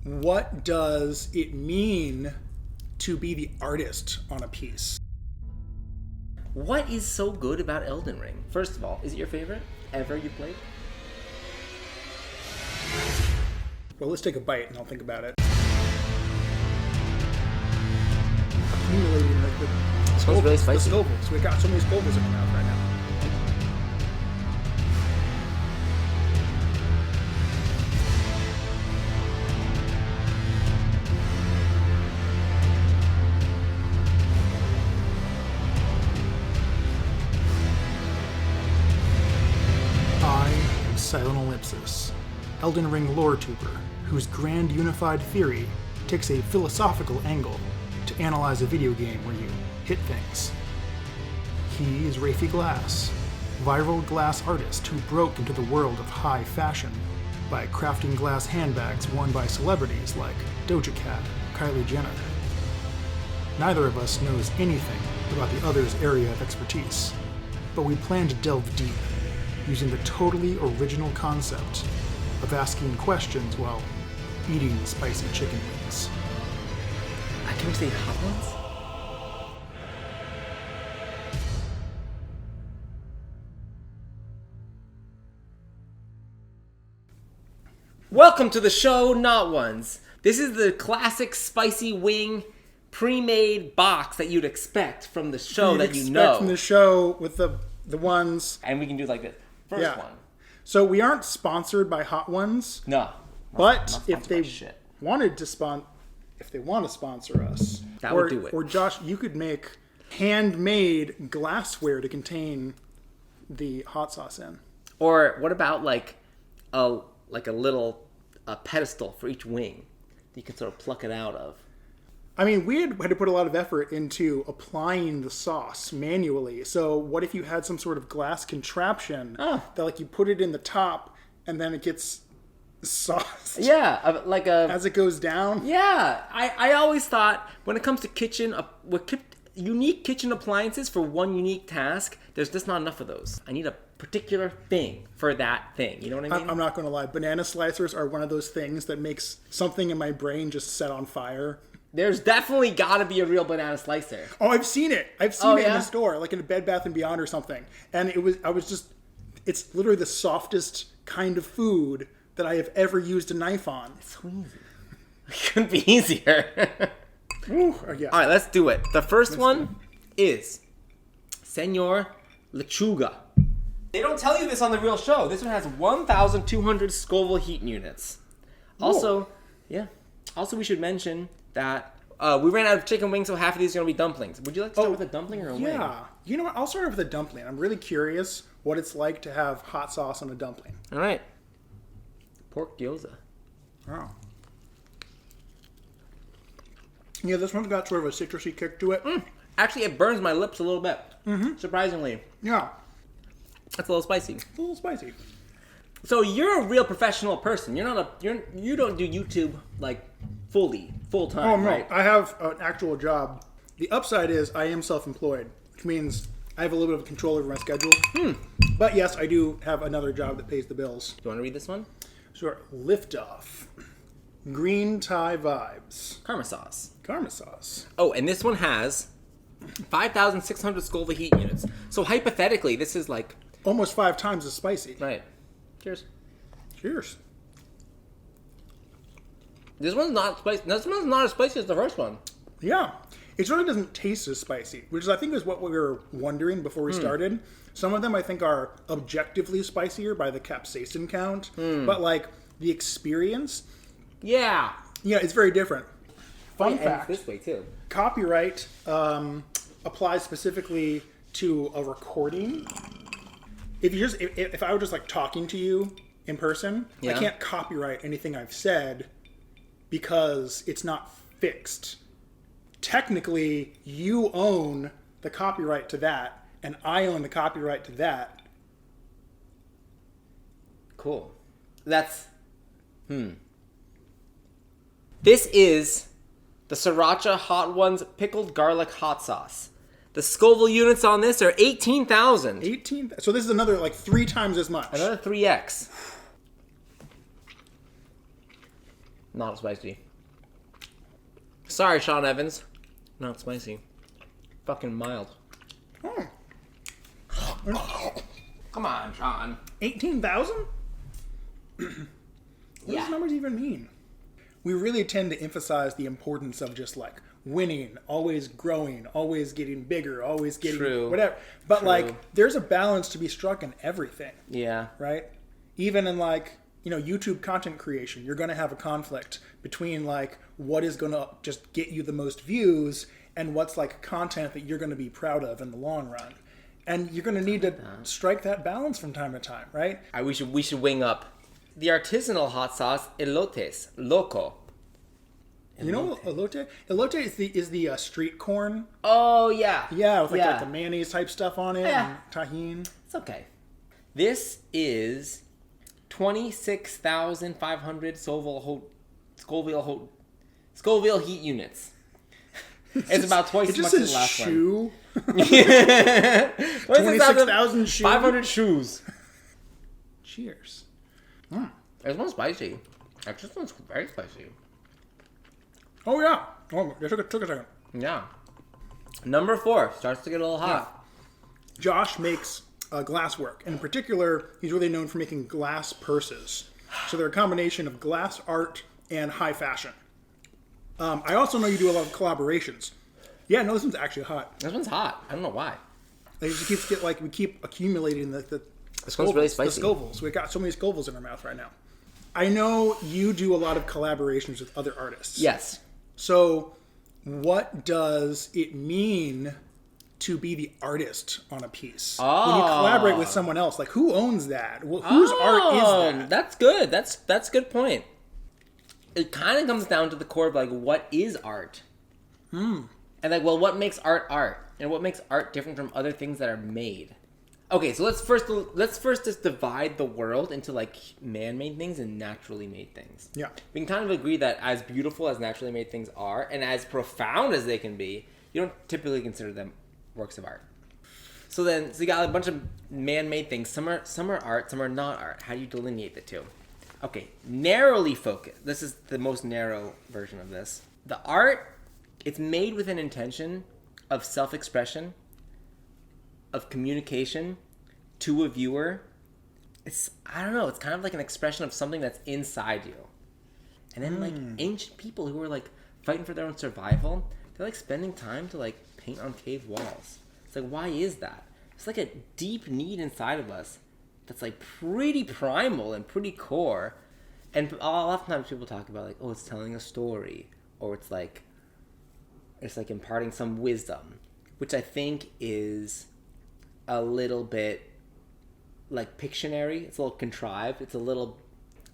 What does it mean to be the artist on a piece? What is so good about Elden Ring? First of all, is it your favorite ever you played? Well, let's take a bite and I'll think about it. Accumulating like the Smells really spicy. The Scovilles. We've got so many Scovilles in our mouth right now. Silent Ellipsis, Elden Ring lore tuber, whose grand unified theory takes a philosophical angle to analyze a video game where you hit things. He is Rafie Glass, viral glass artist who broke into the world of high fashion by crafting glass handbags worn by celebrities like Doja Cat, Kylie Jenner. Neither of us knows anything about the other's area of expertise, but we plan to delve deep, using the totally original concept of asking questions while eating spicy chicken wings. Can we say hot ones? Welcome to the show, Not Ones. This is the classic spicy wing pre-made box that you'd expect from the show that you know. From the show with the ones. And we can do like this. First one. So we aren't sponsored by Hot Ones. No. But if they wanted to if they want to sponsor us, that would do it. Or Josh, you could make handmade glassware to contain the hot sauce in. Or what about like a little pedestal for each wing that you can sort of pluck it out of? I mean, we had to put a lot of effort into applying the sauce manually. So what if you had some sort of glass contraption that like you put it in the top and then it gets sauced? Yeah, like a... as it goes down? Yeah. I always thought when it comes to unique kitchen appliances for one unique task, there's just not enough of those. I need a particular thing for that thing. You know what I mean? I'm not going to lie. Banana slicers are one of those things that makes something in my brain just set on fire. There's definitely got to be a real banana slicer. Oh, I've seen it. I've seen it in the store, like in a Bed Bath & Beyond or something. And it's literally the softest kind of food that I have ever used a knife on. It's so easy. It couldn't be easier. Ooh, yeah. All right, let's do it. The first one is Senor Lechuga. They don't tell you this on the real show. This one has 1,200 Scoville heat units. Also, Also, we should mention that we ran out of chicken wings, so half of these are going to be dumplings. Would you like to start with a dumpling or a wing? Yeah. You know what? I'll start with a dumpling. I'm really curious what it's like to have hot sauce on a dumpling. All right. Pork gyoza. Oh. Yeah, this one's got sort of a citrusy kick to it. Actually, it burns my lips a little bit. Mm-hmm. Surprisingly. Yeah. That's a little spicy. A little spicy. So you're a real professional person. You don't do YouTube like full time. Oh no, right? I have an actual job. The upside is I am self-employed, which means I have a little bit of control over my schedule. But yes, I do have another job that pays the bills. Do you want to read this one? Sure. Liftoff. Green Thai vibes. Karma sauce. Karma sauce. Oh, and this one has 5,600 Scoville heat units. So hypothetically, this is like almost 5 times as spicy. Right. Cheers. Cheers. This one's not spicy. This one's not as spicy as the first one. Yeah. It really doesn't taste as spicy, which I think is what we were wondering before we started. Some of them I think are objectively spicier by the capsaicin count, but like the experience, yeah, it's very different. Fun fact: this way too. Copyright applies specifically to a recording. If I were just like talking to you in person, I can't copyright anything I've said because it's not fixed. Technically, you own the copyright to that, and I own the copyright to that. Cool. That's... This is the Sriracha Hot Ones Pickled Garlic Hot Sauce. The Scoville units on this are 18,000. 18? So this is another, like, 3 times as much. Another 3x. Not spicy. Sorry, Sean Evans. Not spicy. Fucking mild. Oh. Come on, Sean. 18,000? What Yeah. does numbers even mean? We really tend to emphasize the importance of just like winning, always growing, always getting bigger, always getting True. whatever. But True. like, there's a balance to be struck in everything, Yeah. right? Even in like, YouTube content creation, you're going to have a conflict between like what is going to just get you the most views and what's like content that you're going to be proud of in the long run. And you're going to need to strike that balance from time to time, right? We should wing up. The artisanal hot sauce, elotes, loco. You know elote? Elote is the street corn. Oh, yeah. Yeah, with like the mayonnaise type stuff on it and tahini. It's okay. This is 26,500 Scoville heat units. It's about twice as much as the last shoe. one. 26,000 shoes. 500 shoes. Cheers. This one's spicy. Actually, this one's very spicy. Oh yeah. Oh, it took a second. Yeah. Number 4 starts to get a little hot. Josh makes glasswork. And in particular, he's really known for making glass purses. So they're a combination of glass art and high fashion. I also know you do a lot of collaborations. Yeah, no, this one's actually hot. This one's hot. I don't know why. It just keeps we keep accumulating the This one's really spicy. The Scovilles. We got so many Scovilles in our mouth right now. I know you do a lot of collaborations with other artists. Yes. So, what does it mean to be the artist on a piece? Oh. When you collaborate with someone else, like who owns that? Whose art is that? That's good. That's a good point. It kind of comes down to the core of like what is art? And like, well, what makes art art? And what makes art different from other things that are made? Okay, so let's first just divide the world into like man-made things and naturally made things. Yeah. We can kind of agree that as beautiful as naturally made things are, and as profound as they can be, you don't typically consider them works of art. So you got a bunch of man-made things. Some are art, some are not art. How do you delineate the two? Okay, narrowly focused. This is the most narrow version of this. The art, it's made with an intention of self-expression, of communication to a viewer. It's kind of like an expression of something that's inside you. And then like ancient people who were like fighting for their own survival, they're like spending time to like paint on cave walls. It's like, why is that? It's like a deep need inside of us that's like pretty primal and pretty core. And oftentimes people talk about like, oh, it's telling a story, or it's like imparting some wisdom, which I think is a little bit like Pictionary. It's a little contrived. It's a little.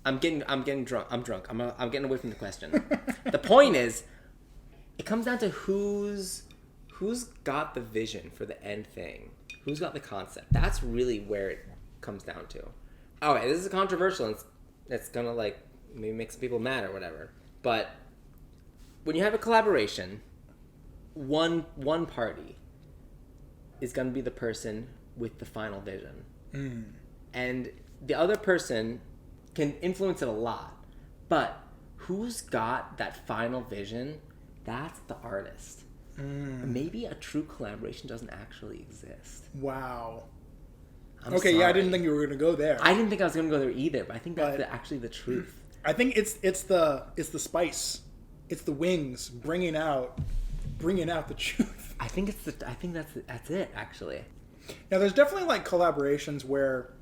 I'm getting drunk. I'm drunk. I'm getting away from the question. The point is, it comes down to who's got the vision for the end thing. Who's got the concept? That's really where it comes down to. All right, this is controversial, and it's gonna like maybe make some people mad or whatever. But when you have a collaboration, one party is gonna be the person with the final vision, and the other person can influence it a lot. But who's got that final vision? That's the artist. Maybe a true collaboration doesn't actually exist. Wow. I'm okay, sorry. yeah, I didn't think you were going to go there. I didn't think I was going to go there either, but I think that's actually the truth. I think it's the spice, it's the wings bringing out the truth. I think that's it actually. Now, there's definitely like collaborations where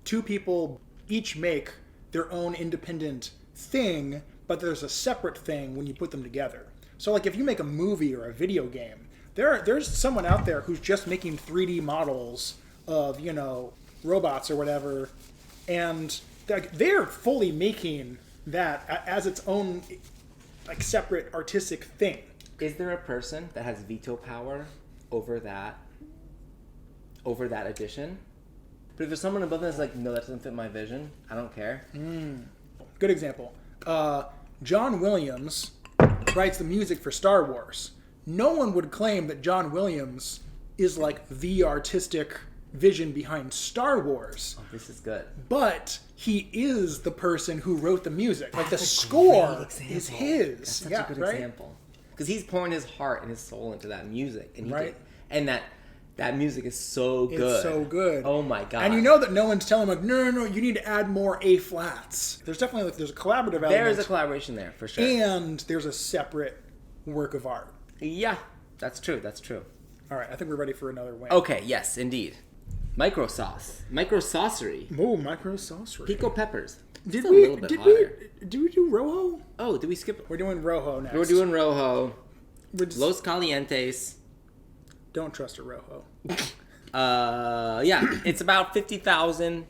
two people each make their own independent thing, but there's a separate thing when you put them together. So, like, if you make a movie or a video game, there's someone out there who's just making 3D models of, robots or whatever, and they're fully making that as its own, like, separate artistic thing. Is there a person that has veto power over that addition? But if there's someone above that's like, no, that doesn't fit my vision, I don't care. Good example. John Williams writes the music for Star Wars. No one would claim that John Williams is like the artistic vision behind Star Wars. Oh, this is good. But he is the person who wrote the music. Like the score is his. That's such a good example. Because he's pouring his heart and his soul into that music, and that music is so good. It's so good. Oh my god! And you know that no one's telling him like, no, you need to add more A flats. There's definitely there's a collaborative element. There is a collaboration there for sure. And there's a separate work of art. Yeah, that's true. All right, I think we're ready for another win. Okay, yes, indeed. Micro saucery. Oh, micro saucery. Pico peppers. Did a we little bit hotter. did we do Rojo? Oh, did we skip? We're doing Rojo next. We're doing Rojo. Just, Los Calientes. Don't trust a Rojo. Yeah, it's about 50,000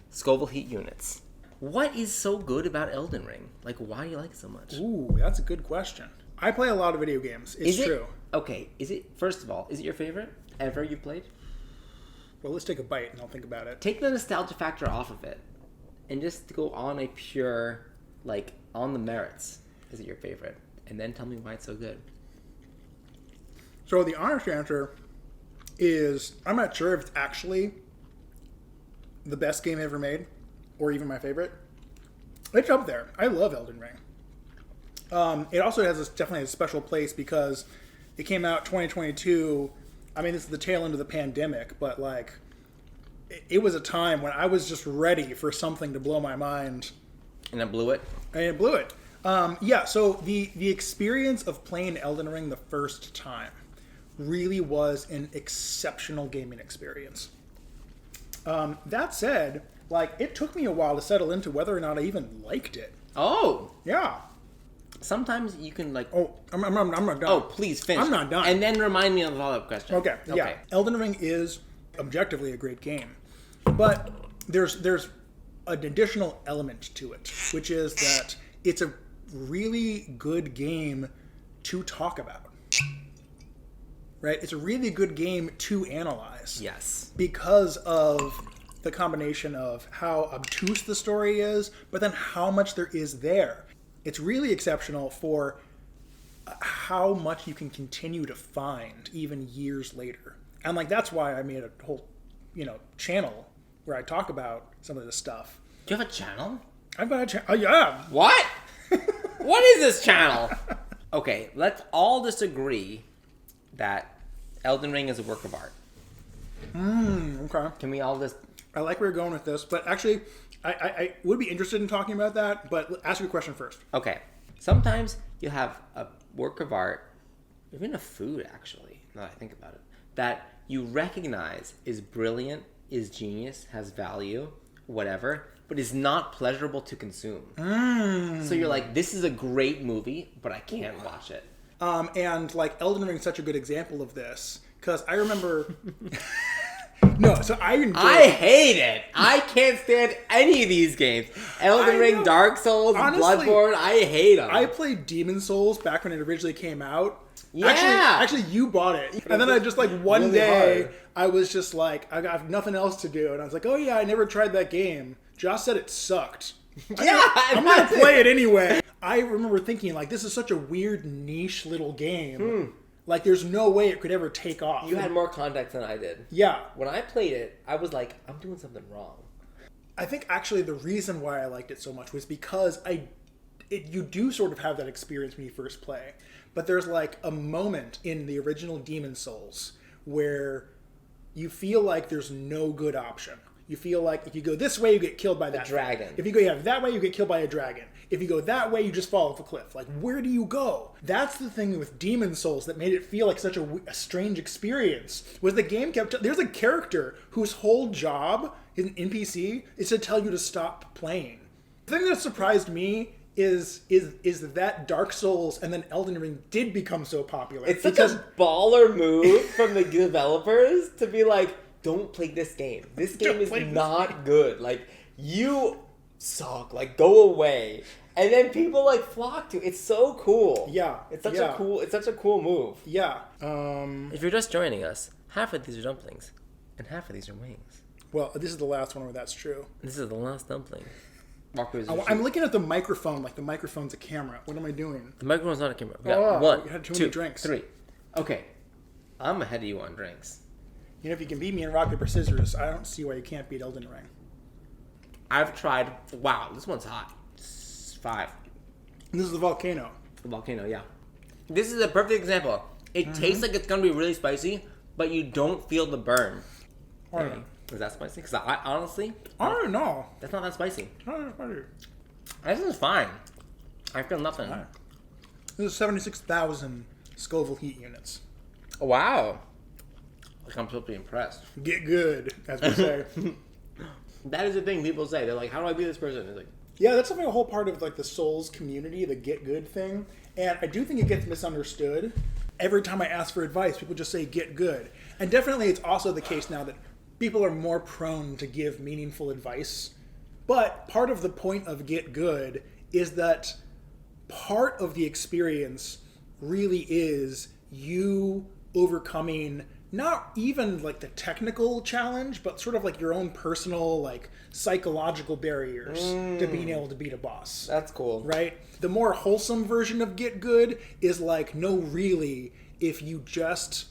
Scoville heat units. What is so good about Elden Ring? Like, why do you like it so much? Ooh, that's a good question. I play a lot of video games. It's true. Okay, first of all, is it your favorite ever you've played? Well, let's take a bite and I'll think about it. Take the nostalgia factor off of it and just go on a pure, like, on the merits. Is it your favorite? And then tell me why it's so good. So the honest answer is I'm not sure if it's actually the best game ever made or even my favorite. It's up there. I love Elden Ring. It also has definitely a special place because it came out 2022. I mean, this is the tail end of the pandemic, but like it was a time when I was just ready for something to blow my mind. And it blew it? And it blew it. Yeah, so the experience of playing Elden Ring the first time really was an exceptional gaming experience. That said, like, it took me a while to settle into whether or not I even liked it. Oh! Yeah. Sometimes you can, like... Oh, I'm not done. Oh, please, finish. I'm not done. And then remind me of the follow-up question. Okay, yeah. Elden Ring is objectively a great game. But there's an additional element to it, which is that it's a really good game to talk about. Right? It's a really good game to analyze. Yes. Because of the combination of how obtuse the story is, but then how much there is there. It's really exceptional for how much you can continue to find even years later. And like that's why I made a whole, channel where I talk about some of this stuff. Do you have a channel? I've got a channel. Oh, yeah. What? What is this channel? Okay, let's all disagree that Elden Ring is a work of art. Okay. Can we all just... I like where you're going with this, but actually, I would be interested in talking about that, but ask your question first. Okay. Sometimes you have a work of art, even a food, actually, now that I think about it, that you recognize is brilliant, is genius, has value, whatever, but is not pleasurable to consume. So you're like, this is a great movie, but I can't watch it. And like Elden Ring is such a good example of this, because I remember... I hate it. I can't stand any of these games. Elden Ring, Dark Souls, honestly, Bloodborne, I hate them. I played Demon Souls back when it originally came out. Yeah. Actually, you bought it. And then I just one day, I was just like, I got nothing else to do. And I was like, oh yeah, I never tried that game. Josh said it sucked. I'm going to play it anyway. I remember thinking, like, this is such a weird niche little game. Like, there's no way it could ever take off. You had more context than I did. Yeah. When I played it, I was like, I'm doing something wrong. I think, actually, the reason why I liked it so much was because you do sort of have that experience when you first play. But there's, like, a moment in the original Demon Souls where you feel like there's no good option. You feel like if you go this way, you get killed by that dragon. If you go that way, you get killed by a dragon. If you go that way, you just fall off a cliff. Like, where do you go? That's the thing with Demon Souls that made it feel like such a strange experience. Was the game kept... There's a character whose whole job, an NPC, is to tell you to stop playing. The thing that surprised me is that Dark Souls and then Elden Ring did become so popular. It's such a baller move from the developers to be like, don't play this game. This game is not good. Like, you suck. Like, go away. And then people like flock to it. It's so cool. Yeah. It's such a cool move. Yeah. If you're just joining us, half of these are dumplings and half of these are wings. Well, this is the last one where that's true. This is the last dumpling. I'm looking at the microphone like the microphone's a camera. What am I doing? The microphone's not a camera. We got one, you had too two, many drinks. 3. Okay. I'm ahead of you on drinks. You know, if you can beat me in rock, paper, scissors, I don't see why you can't beat Elden Ring. I've tried. Wow, this one's hot. It's 5. And this is the volcano. The volcano, yeah. This is a perfect example. It tastes like it's gonna be really spicy, but you don't feel the burn. Okay. Is that spicy? Because honestly, I don't know. that's not that spicy. I don't know. This is fine. I feel nothing. Right. This is 76,000 Scoville heat units. Oh, wow. Like, I'm supposed to be impressed. Get good, as we say. That is the thing people say. They're like, how do I be this person? It's like, Yeah, that's something a whole part of like the Souls community, the get good thing. And I do think it gets misunderstood. Every time I ask for advice, people just say get good. And definitely it's also the case now that people are more prone to give meaningful advice. But part of the point of get good is that part of the experience really is you overcoming not even like the technical challenge, but sort of like your own personal like psychological barriers to being able to beat a boss. that's cool. Right? The more wholesome version of get good is like, no, really, if you just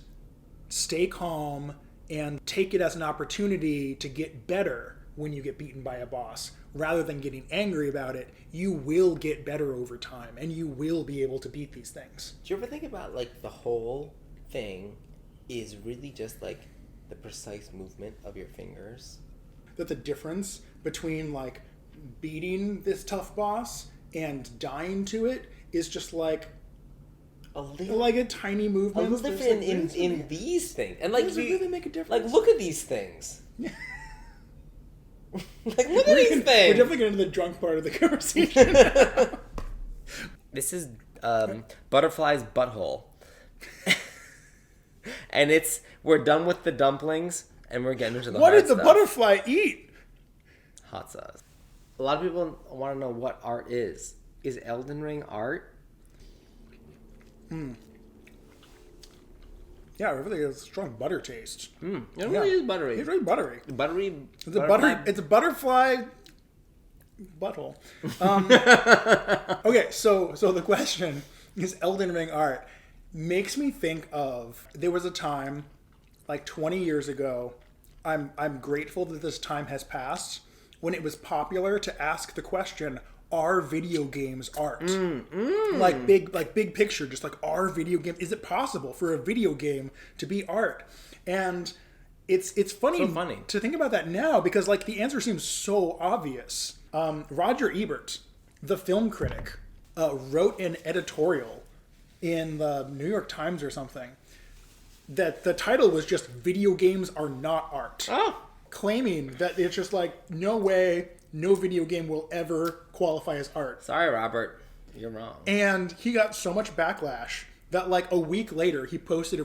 stay calm and take it as an opportunity to get better when you get beaten by a boss, rather than getting angry about it, you will get better over time and you will be able to beat these things. Do you ever think about, like, the whole thing is really just, like, the precise movement of your fingers? That the difference between like beating this tough boss and dying to it is just like a tiny movement. A little different in these things. And like, does it really make a difference? Like, look at these things. Like, look at these things. We're definitely getting into the drunk part of the conversation. This is Butterfly's Butthole. And we're done with the dumplings and we're getting into the What hard did the stuff. butterfly eat? Hot sauce. A lot of people want to know what art is. Is Elden Ring art? Yeah, it really has a strong butter taste. It really is buttery. It's really buttery. Buttery. It's a butterfly butthole. Okay, so the question is Elden Ring art. Makes me think of, there was a time like 20 years ago, I'm grateful that this time has passed, when it was popular to ask the question, are video games art? Like big picture, just like, are video games, is it possible for a video game to be art? And it's funny, So funny to think about that now, because like the answer seems so obvious. Roger Ebert, the film critic, wrote an editorial in the New York Times or something that the title was just "Video Games Are Not Art," claiming that it's just like, no way, no video game will ever qualify as art. Sorry, Robert. You're wrong. And he got so much backlash that like a week later he posted a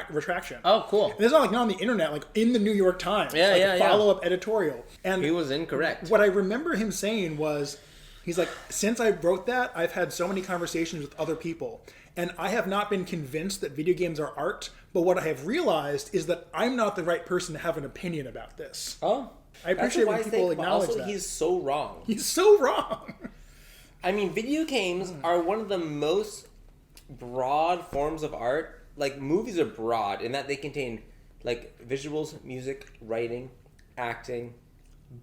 retraction. Oh, cool. And it's not like not on the internet, like in the New York Times. Yeah, follow-up editorial. And He was incorrect. what I remember him saying was, he's like, since I wrote that, I've had so many conversations with other people, and I have not been convinced that video games are art, but what I have realized is that I'm not the right person to have an opinion about this. Oh. I appreciate when people acknowledge also, that. he's so wrong. He's so wrong. I mean, video games are one of the most broad forms of art. Like, movies are broad in that they contain, like, visuals, music, writing, acting,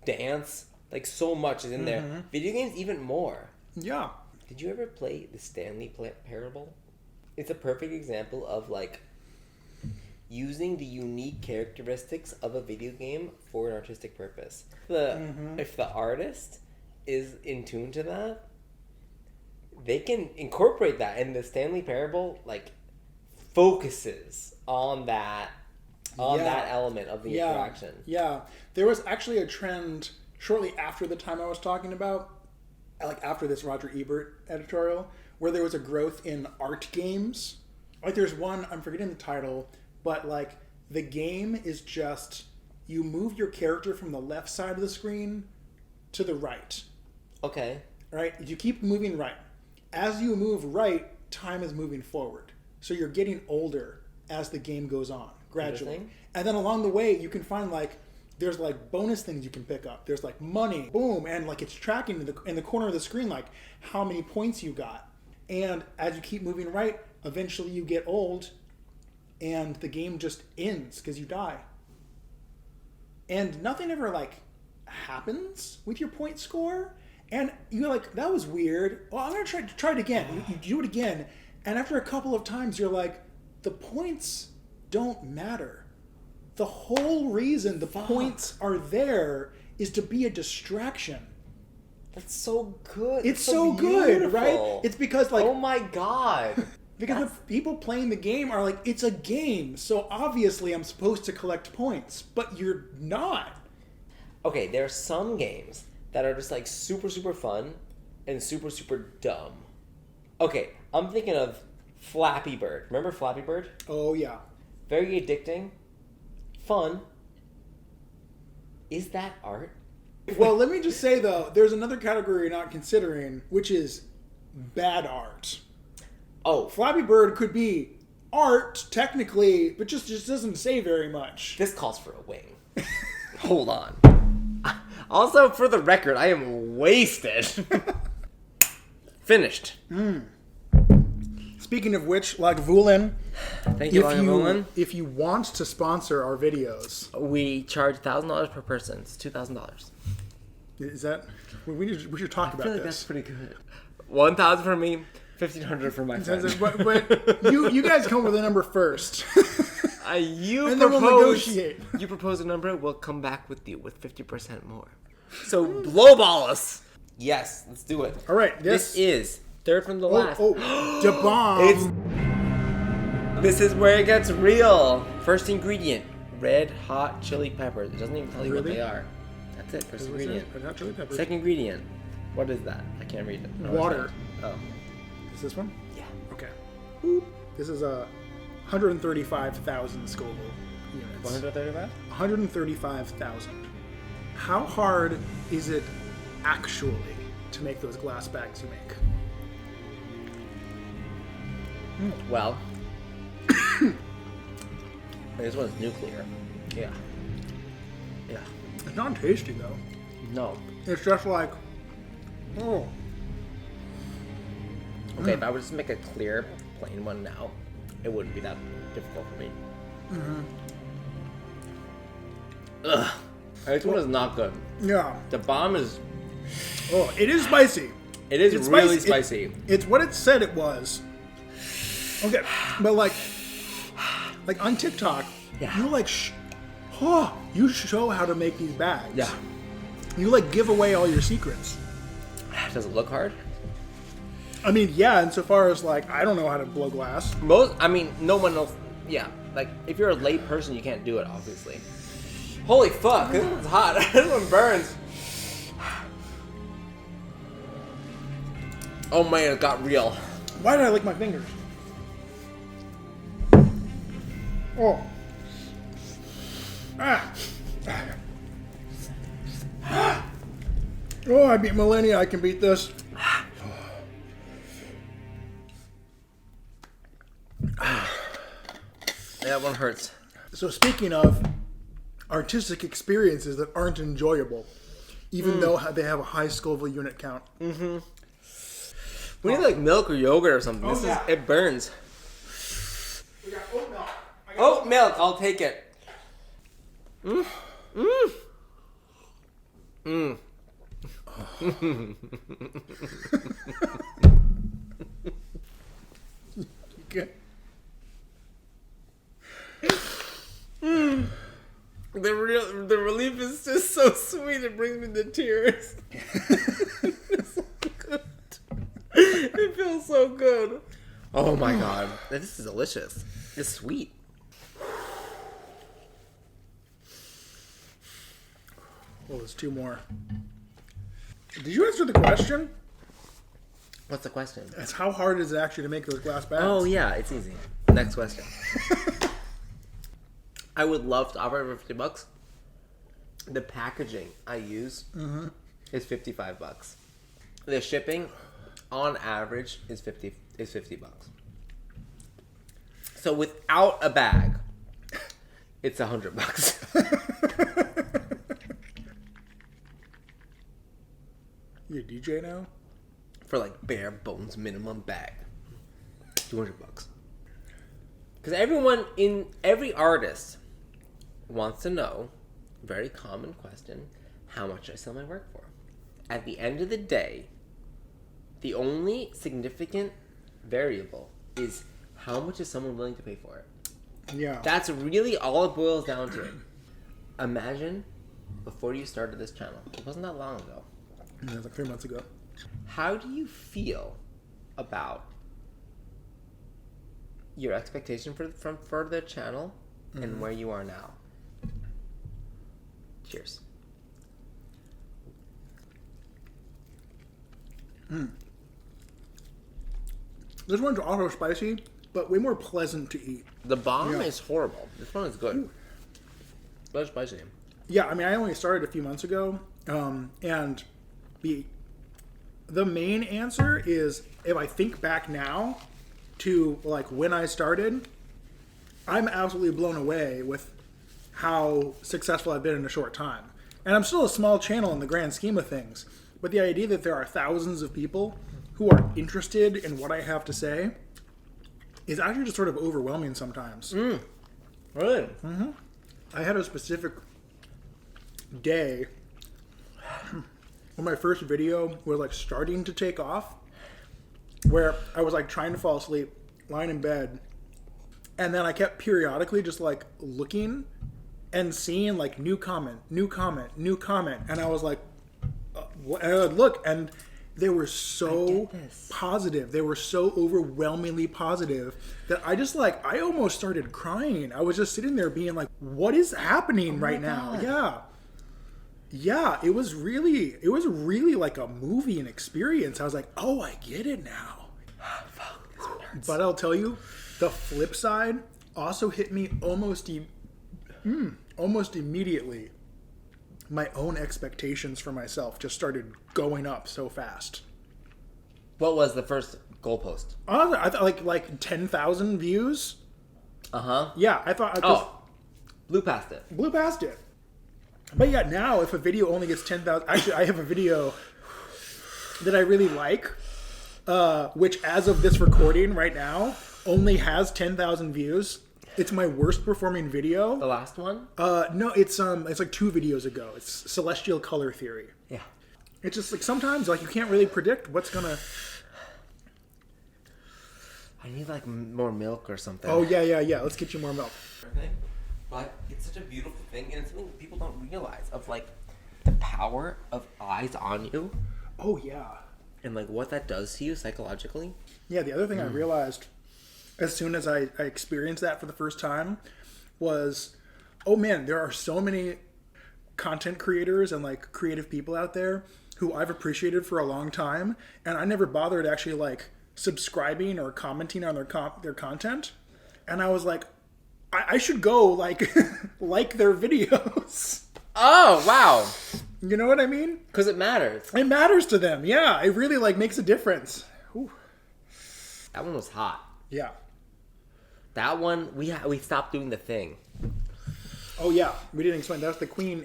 dance. Like, so much is in there. Video games, even more. Yeah. Did you ever play the Stanley Parable? It's a perfect example of, like, using the unique characteristics of a video game for an artistic purpose. If the artist is in tune to that, they can incorporate that. And the Stanley Parable, like, focuses on that element of the interaction. Yeah. There was actually a trend shortly after the time I was talking about, like after this Roger Ebert editorial, where there was a growth in art games. Like there's one, I'm forgetting the title, but like the game is just, you move your character from the left side of the screen to the right. Okay. Right? You keep moving right. As you move right, time is moving forward. So you're getting older as the game goes on, gradually. And then along the way, you can find like, there's like bonus things you can pick up. There's like money, boom, and like it's tracking in the corner of the screen like how many points you got. And as you keep moving right, eventually you get old and the game just ends because you die. And nothing ever, like, happens with your point score. And you're like, that was weird. Well, I'm going to try it again. You do it again. And after a couple of times, you're like, the points don't matter. The whole reason the points are there is to be a distraction. That's so good. It's so good, right? It's because, like... Oh my god. Because the people playing the game are like, it's a game, so obviously I'm supposed to collect points. But you're not. Okay, there are some games that are just like super, super fun and super, super dumb. Okay, I'm thinking of Flappy Bird. Remember Flappy Bird? Oh, yeah. Very addicting. Fun. Is that art? Well, let me just say, though, there's another category you're not considering, which is bad art. Oh. Flappy Bird could be art, technically, but just doesn't say very much. This calls for a wing. Hold on. Also, for the record, I am wasted. Finished. Speaking of which, like Vulin, Thank you, Vulin. if you want to sponsor our videos, We charge $1,000 per person. It's $2,000. is that we should talk about I feel like this. that's pretty good. 1,000 for me, 1,500 for my friend. But you guys come with a number first. You and then we'll negotiate. You propose a number, we'll come back with you with 50% more. So blowball us. Yes, let's do it. All right, This is third from the last. The bomb. This is where it gets real. First ingredient, red hot chili peppers. It doesn't even tell you what they are. That's it. First ingredient. Red hot chili peppers. Second ingredient. What is that? I can't read it. Water. Oh. Is this one? Yeah. Okay. This is a 135,000 Scoville units. 135? 135,000. How hard is it actually to make those glass bags you make? Well, this one's nuclear. Yeah. Yeah. It's not tasty though. No. It's just like, oh. Okay, if I were to just make a clear, plain one now, it wouldn't be that difficult for me. Ugh. This one is not good. Yeah. The bomb is... Oh, it is spicy. It's really spicy. It's what it said it was. Okay, but like on TikTok, you like, you show how to make these bags. Yeah. You like give away all your secrets. Does it look hard? I mean, yeah, insofar as like, I don't know how to blow glass. No one else. Yeah, like if you're a late person, you can't do it, obviously. Holy fuck, this one's hot. This one burns. Oh man, it got real. Why did I lick my fingers? Oh. Oh, I beat Millennia. I can beat this. That one hurts. So speaking of artistic experiences that aren't enjoyable, even though they have a high Scoville unit count. Mm-hmm. We need like milk or yogurt or something. It burns. We got oat milk. Oat milk, I'll take it. Okay. The relief is just so sweet. It brings me to tears. It's so good. It feels so good. Oh my god, this is delicious. It's sweet. Oh, there's two more. Did you answer the question? What's the question? It's how hard is it actually to make those glass bags? Oh yeah, it's easy. Next question. I would love to offer it for $50. The packaging I use is $55. The shipping, on average, is $50. So without a bag, it's $100. You a DJ now? For like bare bones minimum bag, $200. Because every artist wants to know, very common question, how much I sell my work for. At the end of the day, the only significant variable is how much is someone willing to pay for it. Yeah. That's really all it boils down to. Imagine before you started this channel. It wasn't that long ago. It was like 3 months ago. How do you feel about your expectation for the channel and where you are now? Cheers. This one's also spicy, but way more pleasant to eat. The bomb is horrible. This one is good. Very spicy. Yeah, I mean, I only started a few months ago, and the main answer is, if I think back now to like when I started, I'm absolutely blown away with how successful I've been in a short time. And I'm still a small channel in the grand scheme of things, but the idea that there are thousands of people who are interested in what I have to say is actually just sort of overwhelming sometimes. Really? I had a specific day when my first video was like starting to take off, where I was like trying to fall asleep, lying in bed, and then I kept periodically just like looking and seeing like new comment, and I was like, and I would look, and they were so positive. They were so overwhelmingly positive that I almost started crying. I was just sitting there being like, what is happening right now? Yeah. Yeah, it was really like a movie and experience. I was like, oh, I get it now. But I'll tell you, the flip side also hit me almost immediately. My own expectations for myself just started going up so fast. What was the first goalpost? I thought like 10,000 views. Yeah, I thought. Blew past it. Blew past it. But yeah, now if a video only gets 10,000, actually, I have a video that I really like, which as of this recording right now only has 10,000 views. It's my worst performing video. The last one? No, it's like 2 videos ago. It's Celestial Color Theory. Yeah. It's just like sometimes like you can't really predict what's gonna. I need like more milk or something. Oh yeah. Let's get you more milk. But it's such a beautiful thing, and it's something people don't realize of like the power of eyes on you. Oh yeah. And like what that does to you psychologically. Yeah. The other thing I realized as soon as I experienced that for the first time was, oh man, there are so many content creators and like creative people out there who I've appreciated for a long time, and I never bothered actually like subscribing or commenting on their content. And I was like, I should go like like their videos. Oh wow. You know what I mean? Because it matters. It matters to them. Yeah, it really like makes a difference. Ooh. That one was hot. Yeah. That one we stopped doing the thing. Oh yeah, we didn't explain. That's the Queen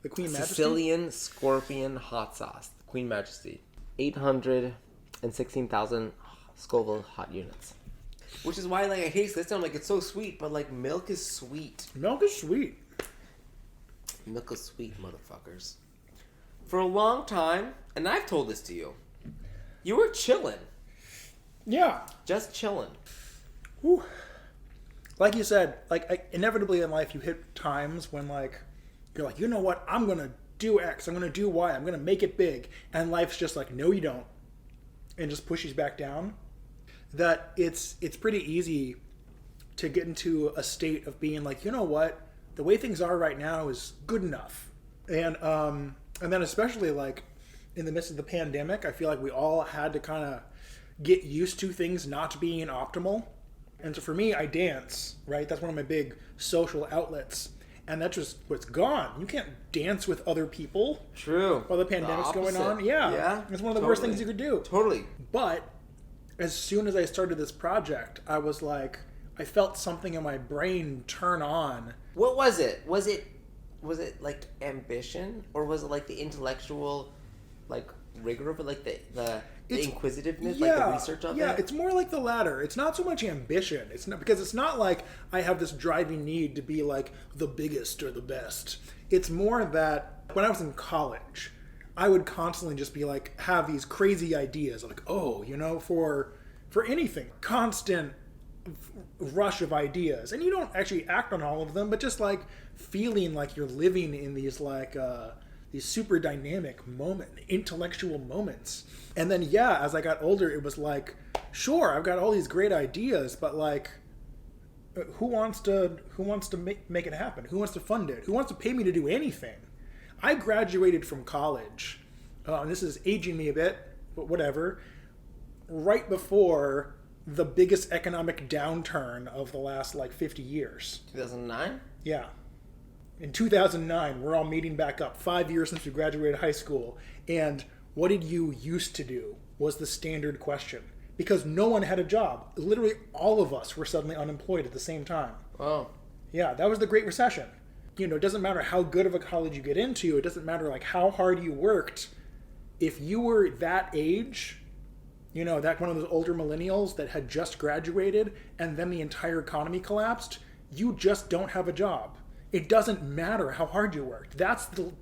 Majesty. Sicilian Scorpion Hot Sauce, the Queen Majesty, 816,000 Scoville hot units. Which is why like I taste this and I'm like, it's so sweet, but like milk is sweet. Milk is sweet. Milk is sweet, motherfuckers. For a long time, and I've told this to you, you were chilling. Yeah. Just chilling. Whew. Like you said, like inevitably in life you hit times when like you're like, you know what, I'm gonna do X, I'm gonna do Y, I'm gonna make it big, and life's just like, no you don't, and just pushes you back down. That it's pretty easy to get into a state of being like, you know what, the way things are right now is good enough. And then especially like in the midst of the pandemic, I feel like we all had to kind of get used to things not being optimal. And so for me, I dance, right? That's one of my big social outlets. And that's just what's gone. You can't dance with other people. True. While the pandemic's going on. Yeah. It's one of the worst things you could do. Totally. But as soon as I started this project, I was like, I felt something in my brain turn on. What was it? Was it like ambition, or was it like the intellectual, like rigor of it, like the inquisitiveness, yeah, like the research of it? Yeah, it's more like the latter. It's not so much ambition. It's not because it's not like I have this driving need to be like the biggest or the best. It's more that when I was in college, I would constantly just be like have these crazy ideas like, oh, for anything, constant rush of ideas, and you don't actually act on all of them, but just like feeling like you're living in these like these super dynamic intellectual moments. And then as I got older, it was like, sure, I've got all these great ideas, but like who wants to make it happen? Who wants to fund it? Who wants to pay me to do anything? I graduated from college, and this is aging me a bit, but whatever, right before the biggest economic downturn of the last like 50 years. 2009? Yeah. In 2009, we're all meeting back up, 5 years since we graduated high school. And what did you used to do was the standard question. Because no one had a job. Literally all of us were suddenly unemployed at the same time. Oh. Yeah, that was the Great Recession. It doesn't matter how good of a college you get into. It doesn't matter like how hard you worked. If you were that age, that one of those older millennials that had just graduated and then the entire economy collapsed, you just don't have a job. It doesn't matter how hard you worked. That's the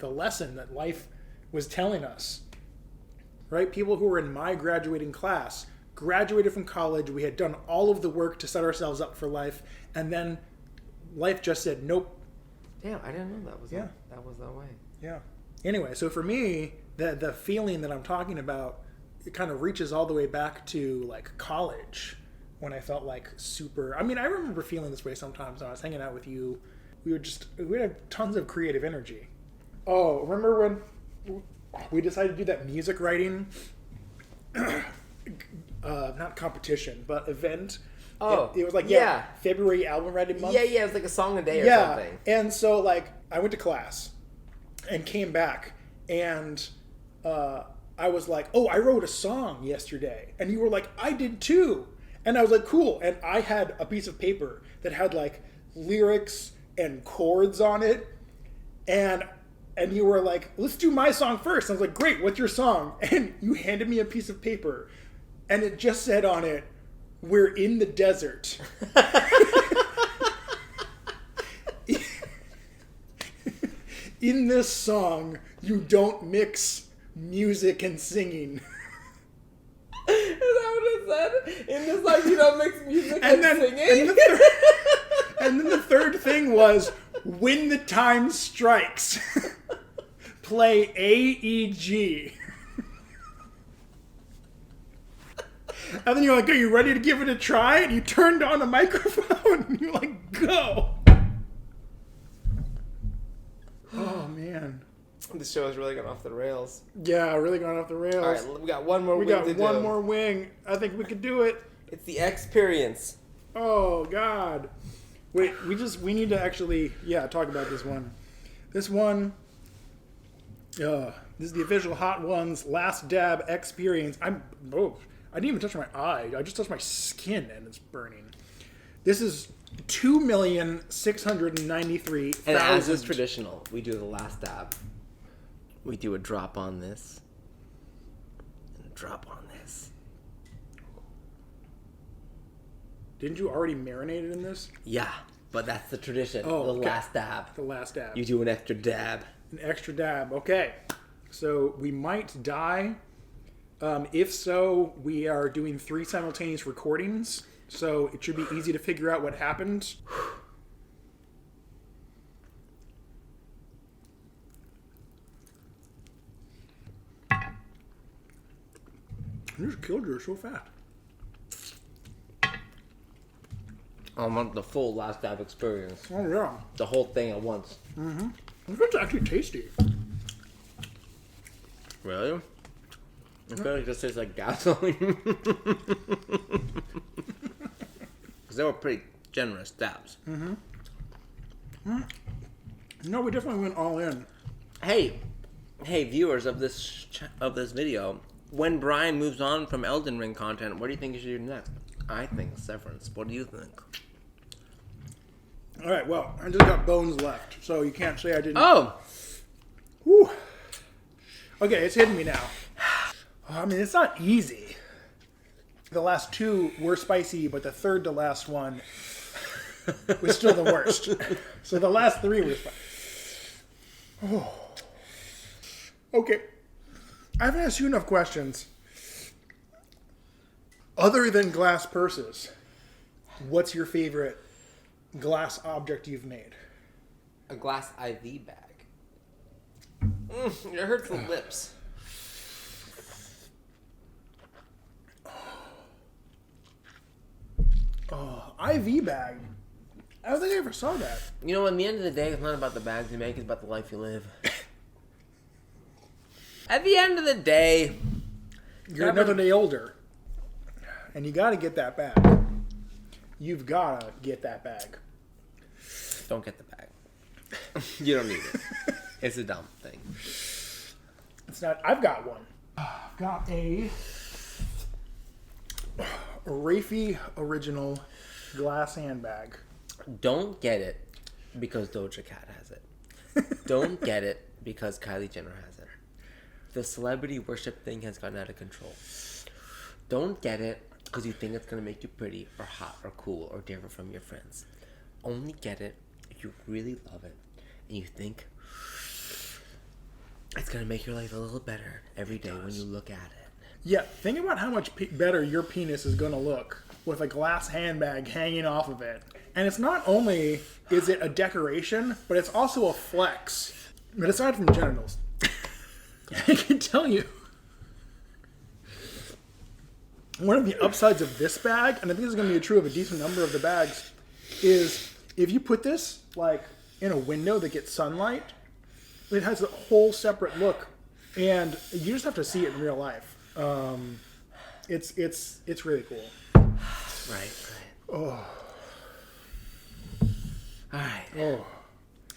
lesson that life was telling us. Right? People who were in my graduating class graduated from college. We had done all of the work to set ourselves up for life, and then life just said, nope. Damn, I didn't know that was that way. Yeah. Anyway, so for me, the feeling that I'm talking about, it kind of reaches all the way back to like college when I felt like super. I mean, I remember feeling this way sometimes when I was hanging out with you. We had tons of creative energy. Oh, remember when we decided to do that music writing, not competition, but event? Oh, it was like February album writing month. Yeah, it was like a song a day or something. And so like I went to class and came back and I was like, oh, I wrote a song yesterday, and you were like, I did too, and I was like, cool, and I had a piece of paper that had like lyrics and chords on it, and you were like, let's do my song first. I was like, great, what's your song? And you handed me a piece of paper, and it just said on it, we're in the desert. In this song, you don't mix music and singing. Is that what it said? In this song, you don't mix music and singing? And then the third thing was, when the time strikes, play AEG. And then you're like, are you ready to give it a try? And you turned on a microphone and you're like, go. Oh, man. This show has really gone off the rails. Yeah, really gone off the rails. All right, we got one more wing to do. We got one more wing. I think we could do it. It's the experience. Oh, God. Wait, we need to actually, talk about this one. This one, this is the official Hot Ones Last Dab experience. I didn't even touch my eye. I just touched my skin and it's burning. This is 2,693,000. And as is traditional, we do the last dab. We do a drop on this. And a drop on this. Didn't you already marinate it in this? Yeah, but that's the tradition. Oh, the last dab. The last dab. You do an extra dab. An extra dab. Okay. So we might die. If so, we are doing 3 simultaneous recordings. So it should be easy to figure out what happened. You just killed her so fast. I want the full last dab experience. Oh, yeah. The whole thing at once. Mm-hmm. It's actually tasty. Really? I feel like this tastes like gasoline. Because they were pretty generous dabs. Mm-hmm. No, we definitely went all in. Hey, viewers of this video, when Brian moves on from Elden Ring content, what do you think you should do next? I think Severance. What do you think? All right, well, I just got bones left, so you can't say I didn't. Oh! Whew. Okay, it's hitting me now. I mean, it's not easy. The last two were spicy, but the third to last one was still the worst. So the last three were spicy. Oh. Okay. I haven't asked you enough questions. Other than glass purses, what's your favorite glass object you've made? A glass IV bag. It hurts the lips. Oh, IV bag. I don't think I ever saw that. You know, at the end of the day, it's not about the bags you make, it's about the life you live. At the end of the day, you're another day older. And you gotta get that bag. You've gotta get that bag. Don't get the bag. You don't need it. It's a dumb thing. It's not. I've got one. I've got a Rafie original glass handbag. Don't get it because Doja Cat has it. Don't get it because Kylie Jenner has it. The celebrity worship thing has gotten out of control. Don't get it because you think it's going to make you pretty or hot or cool or different from your friends. Only get it if you really love it and you think it's going to make your life a little better every day when you look at it. Yeah, think about how much better your penis is going to look with a glass handbag hanging off of it. And it's not only is it a decoration, but it's also a flex. But aside from genitals, I can tell you, one of the upsides of this bag, and I think this is going to be true of a decent number of the bags, is if you put this like in a window that gets sunlight, it has a whole separate look, and you just have to see it in real life. It's really cool. Right. Oh. All right. Oh.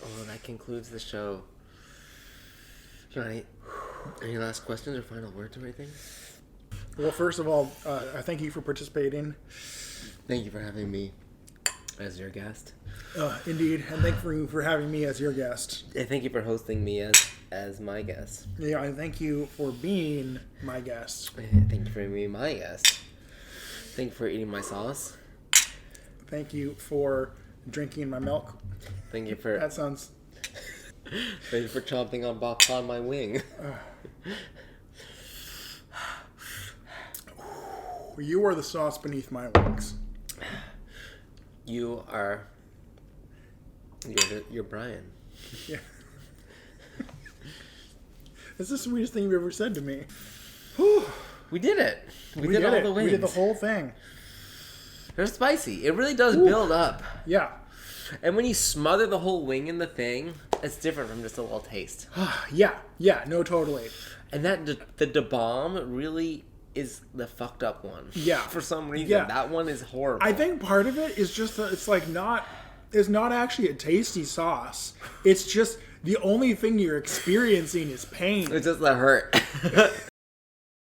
Well, that concludes the show. Johnny, any last questions or final words or anything? Well, first of all, I thank you for participating. Thank you for having me as your guest. Indeed, and thank you for having me as your guest. And thank you for hosting me as my guest. Yeah, and thank you for being my guest. Thank you for being my guest. Thank you for eating my sauce. Thank you for drinking my milk. Thank you for... That sounds... Thank you for chomping on my wing. You are the sauce beneath my wings. You're Brian. Yeah. It's the sweetest thing you've ever said to me. Whew. We did it. We did all it. the wings. We did the whole thing. They're spicy. It really does build up. Yeah. And when you smother the whole wing in the thing, it's different from just a little taste. Yeah, no, totally. And the Da Bomb really is the fucked up one. Yeah. For some reason. Yeah. That one is horrible. I think part of it is just that it's like it's not actually a tasty sauce. It's just the only thing you're experiencing is pain. It's just the hurt.